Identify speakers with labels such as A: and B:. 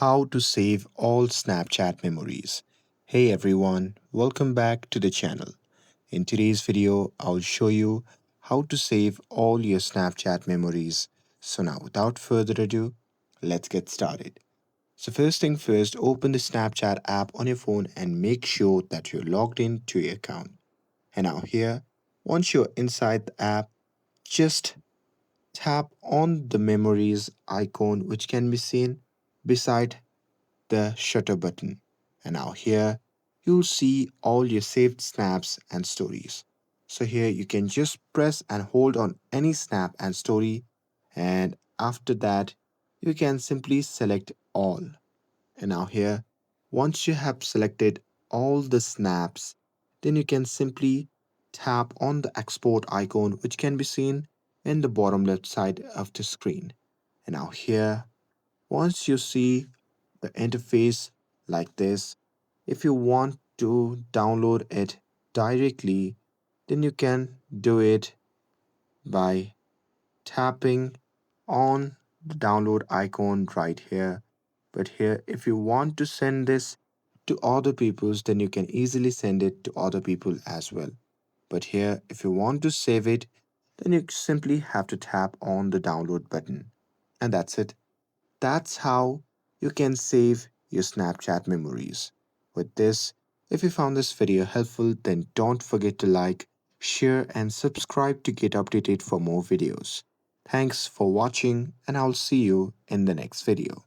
A: how to save all Snapchat memories. Hey everyone, welcome back to the channel. In today's video, I'll show you how to save all your Snapchat memories. So now without further ado, let's get started. So first thing first, open the Snapchat app on your phone and make sure that you're logged in to your account. And now here, once you're inside the app, just tap on the memories icon which can be seen beside the shutter button. And now here you'll see all your saved snaps and stories. So here you can just press and hold on any snap and story, and after that you can simply select all. And now here, once you have selected all the snaps, then you can simply tap on the export icon which can be seen in the bottom left side of the screen. And now here, once you see the interface like this, if you want to download it directly, then you can do it by tapping on the download icon right here. But here, if you want to send this to other people's, then you can easily send it to other people as well. But here, if you want to save it, then you simply have to tap on the download button. And that's it. That's how you can save your Snapchat memories. With this, if you found this video helpful, then don't forget to like, share, and subscribe to get updated for more videos. Thanks for watching, and I'll see you in the next video.